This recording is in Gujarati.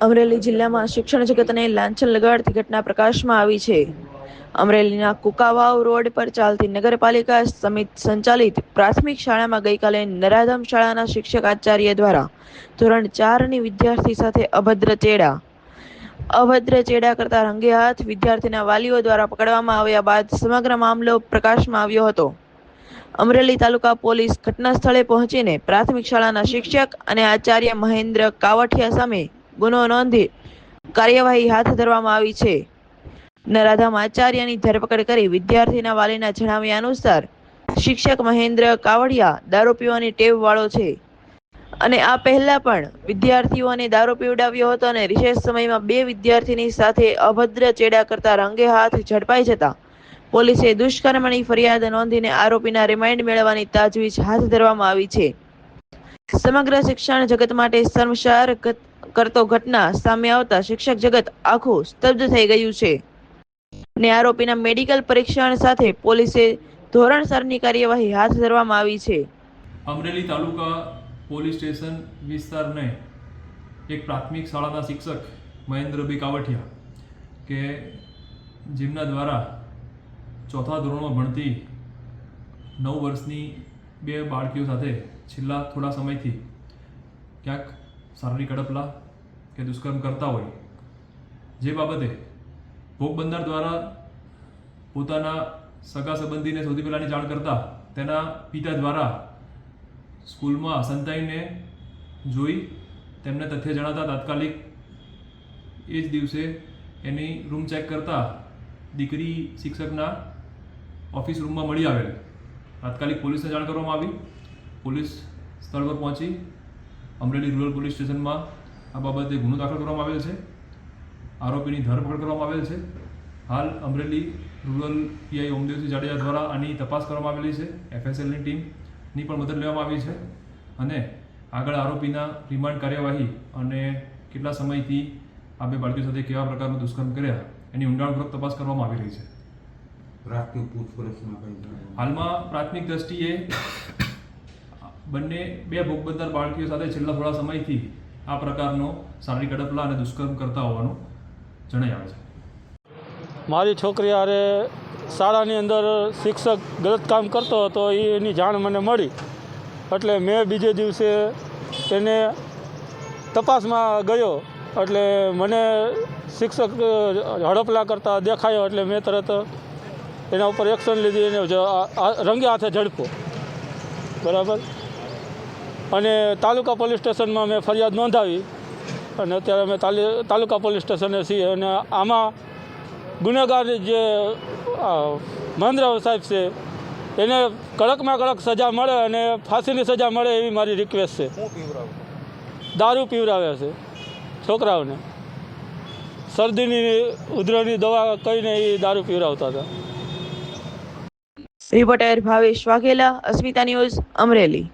અમરેલી જિલ્લામાં શિક્ષણ જગતને લાંછન લગાડતી ઘટના પ્રકાશમાં આવી છે. અમરેલીના કુકાવાવ રોડ પર ચાલતી નગરપાલિકા સમિતિ સંચાલિત પ્રાથમિક શાળામાં ગઈકાલે નરાધમ શાળાના શિક્ષક આચાર્ય દ્વારા ધોરણ 4ની વિદ્યાર્થી સાથે અભદ્ર ચેડા કરતા રંગે હાથ વિદ્યાર્થીના વાલીઓ દ્વારા પકડવામાં આવ્યા બાદ સમગ્ર મામલો પ્રકાશમાં આવ્યો હતો. અમરેલી તાલુકા પોલીસ ઘટના સ્થળે પહોંચીને પ્રાથમિક શાળાના શિક્ષક અને આચાર્ય મહેન્દ્ર કાવઠિયા સામે ગુનો નોંધી કાર્યવાહી હાથ ધરવામાં આવી છે. નરાધમ આચાર્યની ધરપકડ કરી વિદ્યાર્થીના વાલીના જણાવ્યા અનુસાર શિક્ષક મહેન્દ્ર કાવડિયા દારૂ પીવાની ટેવ વાળો છે અને આ પહેલા પણ વિદ્યાર્થીઓને દારૂ પીવડાવ્યો હતો અને રિસેસ સમયમાં 2 વિદ્યાર્થીની સાથે અભદ્ર ચેડા કરતા રંગે હાથ ઝડપાઈ જતા પોલીસે દુષ્કર્મની ફરિયાદ નોંધીને આરોપીના રિમાન્ડ મેળવવાની તાજવીજ હાથ ધરવામાં આવી છે. સમગ્ર શિક્ષણ જગત માટે શર્મસાર કરતો ઘટના સામે આવતા શિક્ષક જગત આખું સ્તબ્ધ થઈ ગયું છે અને આરોપીના મેડિકલ પરીક્ષણ સાથે પોલીસે ધોરણસરની કાર્યવાહી હાથ ધરવામાં આવી છે. અમરેલી તાલુકા પોલીસ સ્ટેશન વિસ્તારને એક પ્રાથમિક શાળાના શિક્ષક મહેન્દ્રભાઈ કાવઠિયા કે જેમના દ્વારા ચોથા ધોરણમાં ભણતી 9 વર્ષની 2 બાળકીઓ સાથે છેલ્લા થોડા સમયથી ક્યાંક શારીરિક અડપલા કે દુષ્કર્મ કરતા હોય, જે બાબતે ભોગ બનનાર દ્વારા પોતાના સગા સંબંધીને સૌથી પહેલાંની જાણ કરતા તેના પિતા દ્વારા સ્કૂલમાં સંતાઈને જોઈ તેમને તથ્ય જણાતા તાત્કાલિક એ જ દિવસે એની રૂમ ચેક કરતા દીકરી શિક્ષકના ઓફિસ રૂમમાં મળી આવેલી. તાત્કાલિક પોલીસને જાણ કરવામાં આવી. પોલીસ સ્થળ પર પહોંચી અમરેલી રૂરલ પોલીસ સ્ટેશનમાં આ બાબતે ગુનો દાખલ કરવામાં આવેલ છે. આરોપીની ધરપકડ કરવામાં આવેલ છે. હાલ અમરેલી રૂરલ પીઆઈ ઓમદેવસિંહ જાડેજા દ્વારા આની તપાસ કરવામાં આવેલી છે. FSLની ટીમની પણ મદદ લેવામાં આવી છે અને આગળ આરોપીના રિમાન્ડ કાર્યવાહી અને કેટલા સમયથી આ 2 બાળકીઓ સાથે કેવા પ્રકારનું દુષ્કર્મ કર્યા એની ઊંડાણપૂર્વક તપાસ કરવામાં આવી રહી છે. પ્રાથમિક પૂછપરછમાં હાલમાં પ્રાથમિક દ્રષ્ટિએ બંને 2 ભોગ બનનાર બાળકીઓ સાથે છેલ્લા થોડા સમયથી આ પ્રકારનો શારીરિક અડપલા અને દુષ્કર્મ કરતા હોવાનું જણાઈ આવે છે. મારી છોકરી હારે શાળાની અંદર શિક્ષક ગલત કામ કરતો હતો, એની જાણ મને મળી એટલે મેં બીજે દિવસે એને તપાસમાં ગયો એટલે મને શિક્ષક હડપલા કરતા દેખાયો એટલે મેં તરત એના ઉપર એક્શન લીધી, એને રંગે હાથે ઝડપ્યો. બરાબર. અને તાલુકા પોલીસ સ્ટેશનમાં મેં ફરિયાદ નોંધાવી અને અત્યારે અમે તાલુકા પોલીસ સ્ટેશને છીએ અને આમાં ગુનેગાર જે મહેન્દ્ર સાહેબ છે એને કડકમાં કડક સજા મળે અને ફાંસીની સજા મળે એવી મારી રિક્વેસ્ટ છે. દારૂ પીવડાવે છે છોકરાઓને, શરદીની ઉધરસની દવા કહીને એ દારૂ પીવડાવતા હતા. રિપોર્ટર ભાવેશ વાઘેલા, અસ્મિતા ન્યૂઝ, અમરેલી.